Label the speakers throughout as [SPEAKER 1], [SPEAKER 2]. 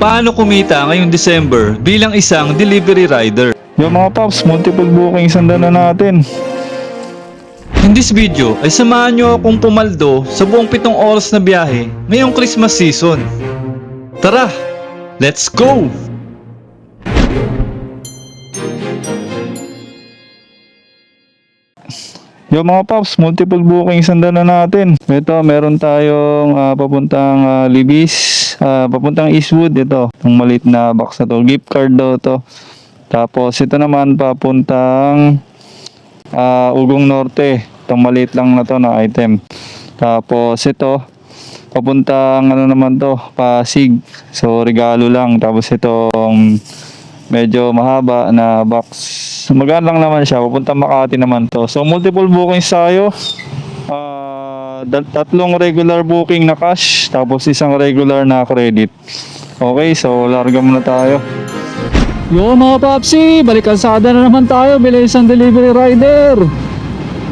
[SPEAKER 1] Paano kumita ngayong December bilang isang delivery rider?
[SPEAKER 2] Yung mga paps, multiple booking sanda na natin.
[SPEAKER 1] In this video ay samahan nyo akong pumaldo sa buong 7 oras na biyahe ngayong Christmas season. Tara, let's go!
[SPEAKER 2] Yung mga paps, multiple booking sanda na natin. Ito, meron tayong papuntang Libis, papuntang Eastwood. Ito, ang maliit na box na to. Gift card daw to. Tapos ito naman papuntang Ugong Norte. Itong maliit lang na to na item. Tapos ito, papuntang ano naman to, Pasig. So regalo lang. Tapos itong medyo mahaba na box. Maganda lang naman siya. Papuntang Makati naman to. So multiple bookings tayo. Tatlong regular booking na cash. Tapos isang regular na credit. Okay, so larga muna tayo.
[SPEAKER 3] Yo mga papsi, balik kalsada na naman tayo bilang isang delivery rider.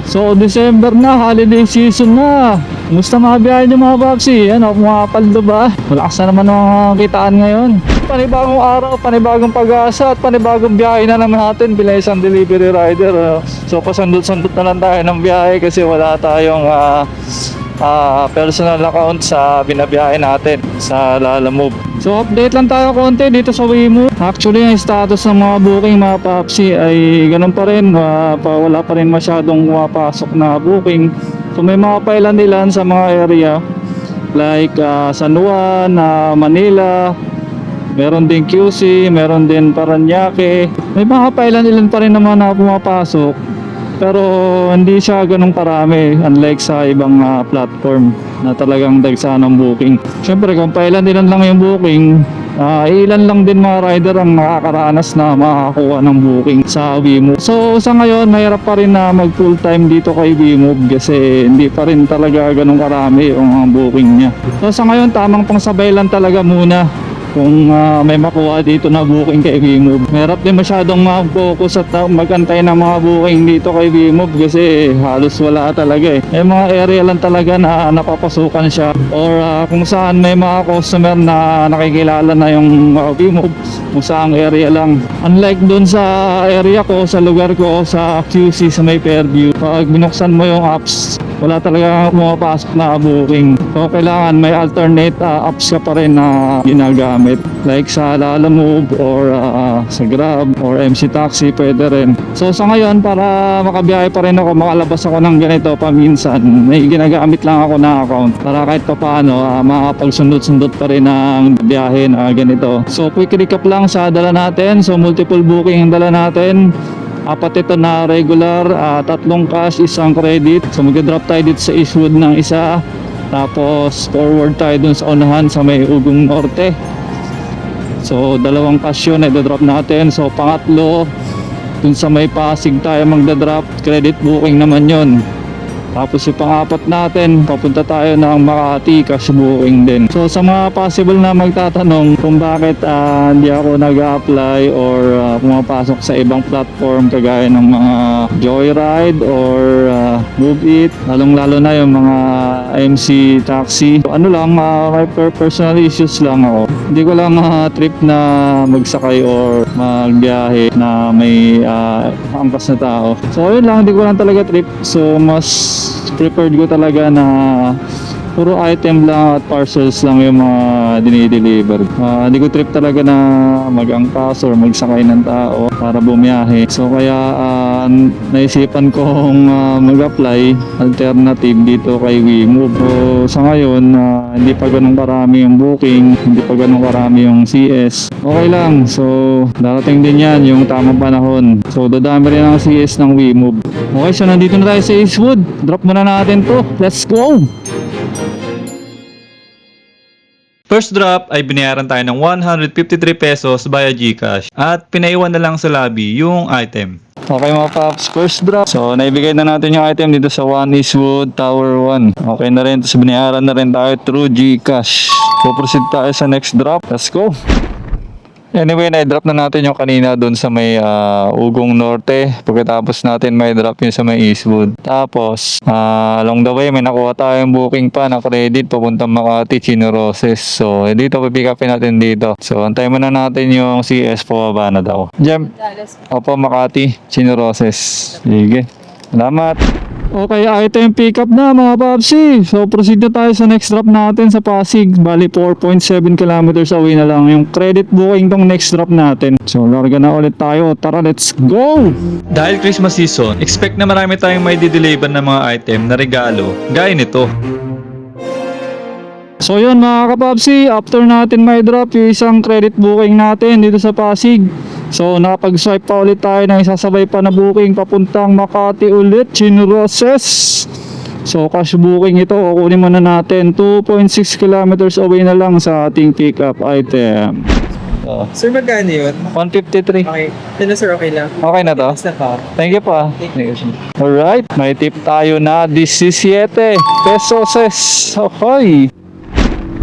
[SPEAKER 3] So December na, holiday season na. Kumusta mga biyahe niyo mga papsi? Ano, pumapaldo ba? Malakas na naman ang kitaan ngayon. Panibagong araw, panibagong pag-asa at panibagong biyahe na naman natin bilang isang delivery rider. So pasundot-sundot na lang tayo ng biyahe kasi wala tayong personal account sa binabiyahe natin sa Lalamove. So update lang tayo konti dito sa Waymo. Actually ang status ng mga booking mga papsi ay ganun pa rin, wala pa rin masyadong pumapasok na booking. So may mga pailan-ilan sa mga area like San Juan, Manila, meron din QC, meron din Paranaque. May mga pailan-ilan pa rin naman na pumapasok, pero hindi siya ganun karami unlike sa ibang platform na talagang dagsa ng booking. Siyempre kung pailan-ilan lang yung booking, ilan lang din mga rider ang nakakaranas na makakuha ng booking sa Waymo. So sa ngayon mahirap pa rin na mag full time dito kay Waymo kasi hindi pa rin talaga ganun karami yung booking niya. So sa ngayon tamang pangsabay lang talaga muna kung may makuha dito na booking kay Waymo. Mahirap din masyadong mag-focus at magantay ng mga booking dito kay Waymo kasi halos wala talaga eh. May mga area lang talaga na napapasukan siya or kung saan may mga customer na nakikilala na yung Waymo, kung saan area lang. Unlike dun sa area ko, sa lugar ko, sa QC sa may Fairview, pag binuksan mo yung apps, wala talaga pumapasok na booking. So kailangan may alternate apps ka pa rin na ginagamit. Like sa Lalamove or sa Grab or MC Taxi, pwede rin. So sa ngayon, para makabiyahe pa rin ako, makalabas ako ng ganito paminsan, may ginagamit lang ako na account para kahit pa paano makapagsundot-sundot pa rin ang biyahe na ganito. So quick recap lang sa dala natin. So multiple booking ang dala natin. Apat ito na regular, tatlong cash, isang credit. So mag-drop tayo dito sa Eastwood ng isa. Tapos forward tayo dun sa unahan sa may Ugong Norte. So dalawang cash yun na i-drop natin. So pangatlo dun sa may Pasig tayo magda-drop, credit booking naman yun. Tapos yung pang-apat natin, papunta tayo ng Makati, cash booking din. So sa mga possible na magtatanong kung bakit hindi ako nag-apply or pumapasok sa ibang platform kagaya ng mga Joyride or Move It, lalong-lalo na yung mga MC Taxi. Ano lang, may personal issues lang ako. Hindi ko lang trip na magsakay or magbiyahe na may angkas na tao. So yun lang, hindi ko lang talaga trip. So mas preferred ko talaga na puro item lang at parcels lang yung mga dinideliver. Hindi ko trip talaga na mag-angkas or magsakay ng tao para bumiyahe. So kaya naisipan kong mag-apply alternative dito kay Waymo. So sa ngayon, hindi pa ganun karami yung booking, hindi pa ganun karami yung CS. Okay lang, so darating din yan yung tamang panahon. So dadami rin ang CS ng Waymo. Okay, so nandito na tayo sa Eastwood. Drop muna natin to. Let's go!
[SPEAKER 1] First drop ay binayaran tayo ng 153 pesos via GCash at pinaiwan na lang sa lobby yung item.
[SPEAKER 2] Okay mga paps, first drop. So naibigay na natin yung item dito sa 1 Eastwood Tower 1. Okay na rin, tapos binayaran na rin tayo through GCash. So proceed tayo sa next drop. Let's go! Anyway, na-drop na natin yung kanina doon sa may Ugong Norte. Pagkatapos natin may drop yun sa may Eastwood. Tapos, along the way, may nakuha tayong booking pa na credit papuntang Makati, Chinaroses. So, dito, pipick upin natin dito. So, antayin muna natin yung CS pababa na daw. Jam, opo, Makati, Chinaroses. Sige. Salamat.
[SPEAKER 3] Okay, item pick up na mga papsi. So proceed na tayo sa next drop natin sa Pasig. Bali 4.7 kilometers away na lang yung credit booking tong next drop natin. So larga na ulit tayo. Tara, let's go!
[SPEAKER 1] Dahil Christmas season, expect na marami tayong may dideliver na mga item na regalo, gaya nito.
[SPEAKER 3] So yun mga kapapsi, after natin may drop yung isang credit booking natin dito sa Pasig. So nakapag-swipe pa ulit tayo ng isasabay pa na booking papuntang Makati ulit, Chinaroses. So cash booking ito, kukunin muna natin 2.6 kilometers away na lang sa ating pick-up item.
[SPEAKER 4] Sir, magkano yun?
[SPEAKER 2] 153.
[SPEAKER 4] Okay. Ito sir, okay lang.
[SPEAKER 2] Okay na to?
[SPEAKER 4] Basta pa.
[SPEAKER 2] Thank you pa. Alright, may tip tayo na 17 pesos. Okay.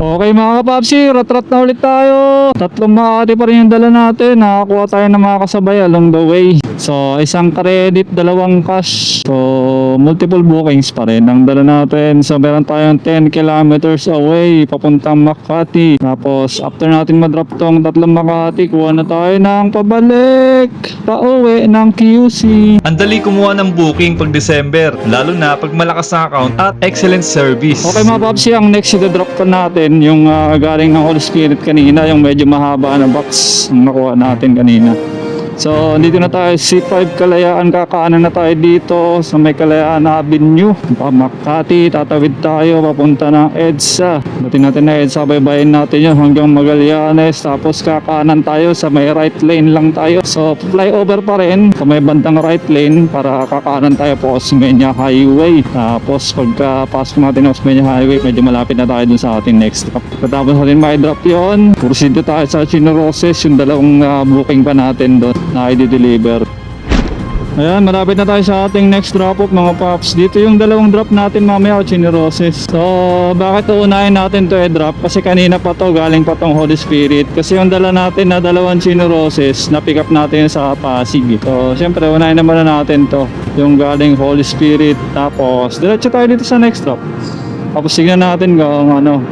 [SPEAKER 3] Okay mga kapapsi, rat-rat na ulit tayo. Tatlong Makati pa rin yung dala natin. Nakakuha tayo ng mga kasabay along the way. So isang credit, dalawang cash. So multiple bookings pa rin ang dala natin. So meron tayong 10 kilometers away papuntang Makati. Tapos after natin madrop tong tatlong Makati, kuha na tayo ng pabalik pauwi ng QC.
[SPEAKER 1] Ang dali kumuha ng booking pag December, lalo na pag malakas ang account at excellent service.
[SPEAKER 3] Okay mga papsi, ang next i-drop pa natin yung galing ng Holy Spirit kanina, yung medyo mahaba na box ang nakuha natin kanina. So, dito na tayo, C5 Kalayaan, kakaanan na tayo dito sa may Kalayaan Avenue. Makati, tatawid tayo, papunta ng EDSA. Dating natin na EDSA, baybayin natin yun hanggang Magallanes. Tapos kakaanan tayo, sa may right lane lang tayo. So, flyover pa rin sa may bandang right lane para kakaanan tayo po Osmeña Highway. Tapos, pagkapasok natin ng Osmeña Highway, medyo malapit na tayo dun sa ating next stop. Tapos natin may drop yun. Proceed tayo sa Chinaroses, yung dalawang booking pa natin doon na i-deliver. Ayan, malapit na tayo sa ating next drop off mga paps. Dito yung dalawang drop natin mamaya o Chinaroses. So, bakit uunahin natin to i-drop? Kasi kanina pa to, galing pa tong Holy Spirit. Kasi yung dala natin na dalawang Chinaroses, na pick up natin sa Pasig. So, syempre, unahin naman na natin to. Yung galing Holy Spirit. Tapos, diretso tayo dito sa next drop. Tapos tignan natin kung ano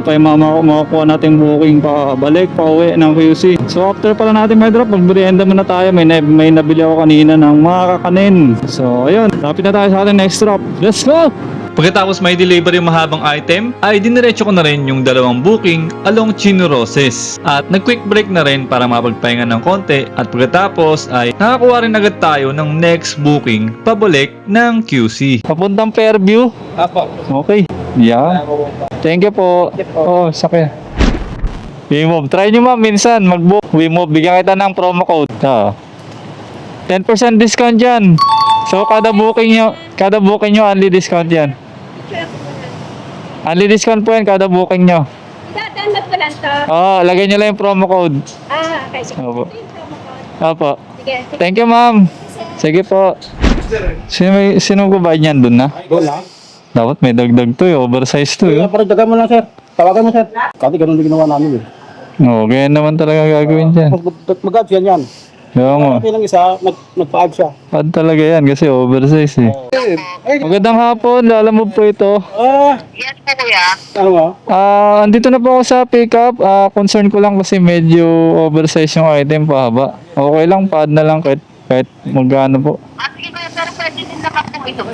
[SPEAKER 3] pa yung makakuha nating booking pa balik, pa uwi ng QC. So after pala natin may drop, magmerienda muna tayo. May nabili ako kanina ng mga kakanin. So ayun, lapit na tayo sa ating next drop. Let's go!
[SPEAKER 1] Pagkatapos may deliver yung mahabang item, ay diniretso ko na rin yung dalawang booking along Chinaroses. At nag-quick break na rin para mapagpahinga ng konti. At pagkatapos ay nakakuha rin agad tayo ng next booking pabalik ng QC.
[SPEAKER 2] Papuntang Fairview.
[SPEAKER 4] Apo.
[SPEAKER 2] Okay. Yeah. Thank you po. Oh, sakya. WeMove. Try nyo ma'am minsan mag-book. WeMove. Bigyan kita ng promo code. 10% discount dyan. So kada booking nyo only discount yan. Only discount po yan kada booking nyo.
[SPEAKER 5] Download ko lang to.
[SPEAKER 2] Lagay nyo lang yung promo code.
[SPEAKER 5] Okay. Sige.
[SPEAKER 2] Opo.
[SPEAKER 5] Ito yung promo code.
[SPEAKER 2] Opo.
[SPEAKER 5] Sige.
[SPEAKER 2] Thank you ma'am. Sige po. Sino magbabayad niyan dun na?
[SPEAKER 6] Doon lang.
[SPEAKER 2] Dapat may dagdag to oversize to
[SPEAKER 6] Parang dagan mo lang, sir. Tawagan mo, sir. Kasi ganun din ginawa namin eh.
[SPEAKER 2] Okay naman talaga gagawin dyan.
[SPEAKER 6] Mag-add yan.
[SPEAKER 2] Kaya mo.
[SPEAKER 6] Kasi lang isa, nagpa-add siya.
[SPEAKER 2] Pad talaga yan kasi oversize eh. Magandang hapon, lalamove po ito.
[SPEAKER 5] Yes po kuya.
[SPEAKER 6] Ano mo?
[SPEAKER 2] Andito na po ako sa pickup. Concern ko lang kasi medyo oversize yung item pahaba. Okay lang, pad na lang kahit magkano po.
[SPEAKER 5] Sige kuya, pero pwede din naman po ito.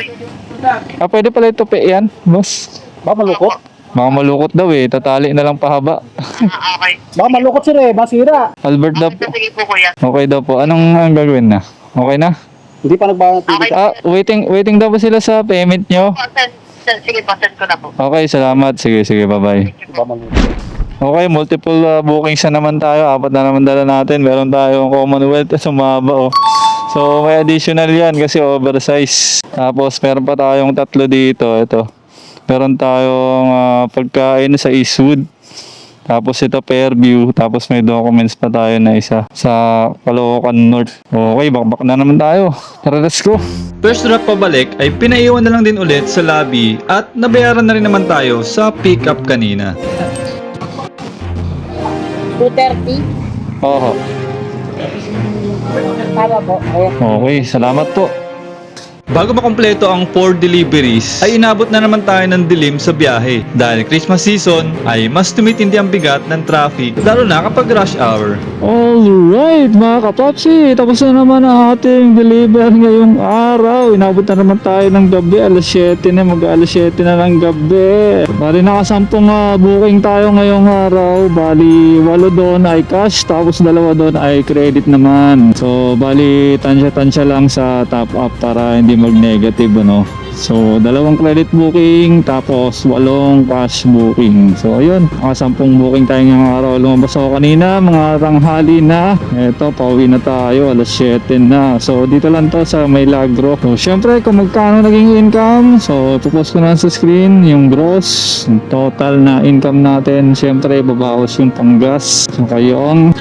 [SPEAKER 2] Pwede pala ito yan, boss.
[SPEAKER 6] Baka malukot.
[SPEAKER 2] Baka malukot daw eh, tatali na lang pahaba.
[SPEAKER 5] Okay.
[SPEAKER 6] Baka malukot, sir eh. Masira.
[SPEAKER 2] Albert daw po.
[SPEAKER 5] Sige po kuya.
[SPEAKER 2] Okay daw po. Anong gagawin na? Okay na?
[SPEAKER 6] Hindi pa nagbayad.
[SPEAKER 2] Waiting daw po sila sa payment nyo.
[SPEAKER 5] Sige po, send ko na po.
[SPEAKER 2] Okay, salamat. Sige, bye-bye.
[SPEAKER 6] Baka malukot.
[SPEAKER 2] Okay, multiple bookings na naman tayo. 4 na naman dala natin. Meron tayong Commonwealth at sumaba oh. So, may additional yan kasi oversize. Tapos, meron pa tayong 3 dito. Ito. Meron tayong pagkain sa Eastwood. Tapos ito Fairview. Tapos may documents pa tayo na isa sa Caloocan North. Okay, bakbak na naman tayo. Tara, let's go.
[SPEAKER 1] First drop pabalik ay pinaiwan na lang din ulit sa lobby at nabayaran na rin naman tayo sa pick up kanina.
[SPEAKER 5] 230.
[SPEAKER 2] Oo. Okay, salamat po.
[SPEAKER 1] Bago makompleto ang 4 deliveries, ay inabot na naman tayo ng dilim sa biyahe. Dahil Christmas season ay mas tumitindi ang bigat ng traffic, lalo na kapag rush hour.
[SPEAKER 3] Alright mga kapapsi, tapos na naman ang ating deliver ngayong araw. Inabot na naman tayo ng gabi, alas 7 na, mag-alas 7 na ng gabi. Bali nakasampung booking tayo ngayong araw. Bali 8 doon ay cash, tapos 2 doon ay credit naman. So bali tansya-tansya lang sa top up para hindi mag-negative ano. So, 2 credit booking, tapos 8 cash booking. So, ayun, mga 10 booking tayo ngayong araw. Lumabas ako kanina, mga tanghali na. Eto, pauwi na tayo, alas 7 na. So, dito lang to sa Milagro. So, syempre, kung magkano naging income, so, tupost ko na sa screen yung gross, yung total na income natin. Syempre, babawas yung panggas. So, yung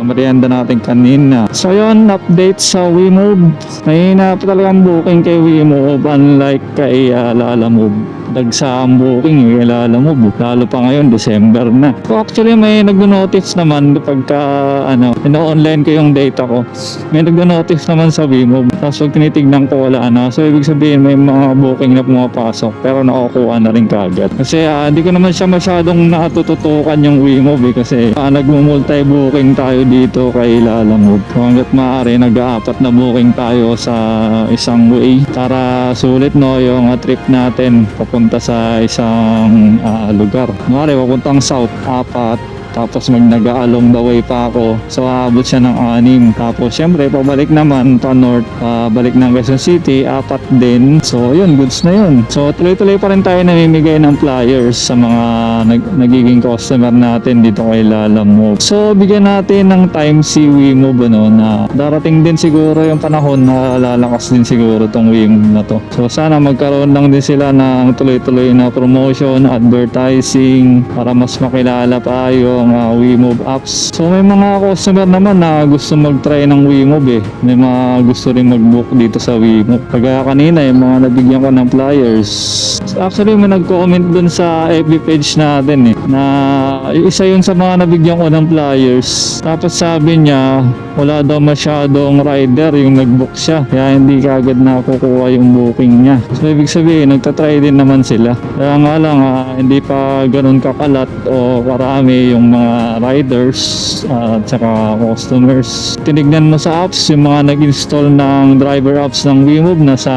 [SPEAKER 3] merienda natin kanina. So, ayun, update sa WeMove. Mahina pa talagang booking kay WeMove, unlike kay Lalamove. Dagsa ang booking kay Lalamove, lalo pa ngayon December na. So actually may nagno-notice naman kapag ino-online ko yung data ko, may nagno-notice naman sa WeMove. Tapos pag tinitignan ko wala na, so ibig sabihin may mga booking na pumapasok pero nakukuha na rin kagad. Kasi hindi ko naman siya masyadong natututukan yung WeMove kasi nagmo-multi booking tayo dito kay Lalamove. So hanggat maaari nag-aapat na booking tayo sa isang way para sulit no yung trip natin papunta sa isang lugar. Kunwari papuntang south, 4, tapos nag-along the way pa ako, so aabot siya ng 6. Tapos syempre pabalik naman pa north, balik ng Quezon City, 4 din. So yun, goods na yun. So tuloy-tuloy pa rin tayo namimigay ng flyers sa mga nagiging customer natin dito kay Lalamove. So bigyan natin ng time si WeMove na darating din siguro yung panahon na lalakas din siguro tong WeMove na to. So sana magkaroon lang din sila ng tuloy-tuloy na promotion, advertising para mas makilala pa yung WeMove apps. So may mga customer naman na gusto mag-try ng WeMove may mga gusto rin mag-book dito sa WeMove. Kagaya kanina yung mga nabigyan ko ng flyers. Actually may nag-comment dun sa FB page natin na isa yun sa mga nabigyan ko ng flyers. Tapos sabi niya wala daw masyadong rider yung nag-book siya, kaya hindi kagad nakukuha yung booking niya. So ibig sabihin nagtatry din naman sila, kaya nga lang hindi pa ganun kakalat o karami yung mga riders at saka customers. Tinignan mo sa apps, yung mga nag-install ng driver apps ng WeMove nasa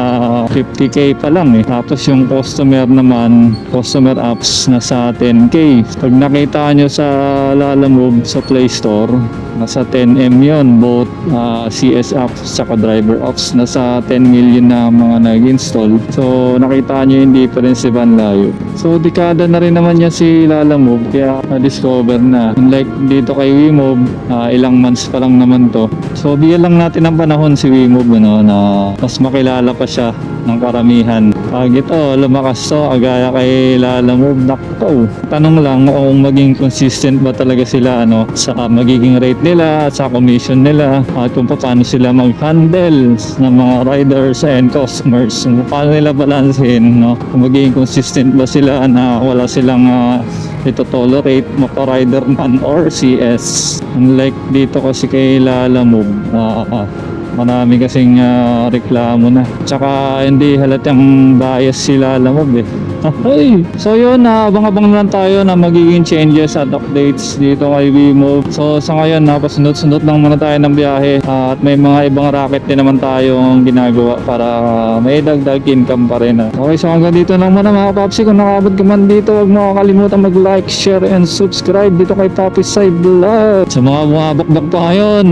[SPEAKER 3] 50k pa lang Tapos yung customer naman, customer apps nasa 10k. Pag nakita nyo sa Lalamove sa Play Store, nasa 10M yun, both CS apps saka driver apps, nasa 10 million na mga nag-install. So nakita nyo yung difference si Van Layo. So dekada na rin naman niya si Lalamove, kaya na-discover na. Unlike dito kay WeMove, ilang months pa lang naman to. So bigyan lang natin ng panahon si WeMove na mas makilala pa siya ng karamihan. Pag ito lumakas to agaya kay Lalamove, nakto. Tanong lang kung maging consistent ba talaga sila sa magiging rate nila at sa commission nila, at kung paano sila mag-handle ng mga riders and customers, kung paano nila balansin, kung magiging consistent ba sila na wala silang ito tolerate motor-rider man or CS. Unlike dito kasi kay Lalamove, marami kasing reklamo na. Tsaka hindi halatang bias si Lalamove Okay. So yun, abang-abang lang tayo na magiging changes at updates dito kay WeMove. So sa ngayon, pasunod-sunod lang muna tayo ng biyahe at may mga ibang racket din naman tayong ginagawa para may dagdag income pa rin. Okay, so hanggang dito lang muna mga Papsi. Kung nakabot ka man dito, huwag mo kakalimutan mag-like, share, and subscribe dito kay Papi Side Vlog. Sa mga bumabakbak pa ngayon,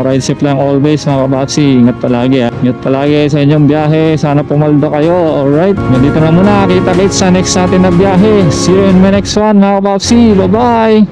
[SPEAKER 3] ride safe lang always mga Papsi. Ingat palagi Ingat palagi sa inyong biyahe. Sana pumaldo kayo. Alright, hanggang dito lang muna. Kita-kits sa next natin na biyahe. See you in my next one mga Papsi. Bye-bye!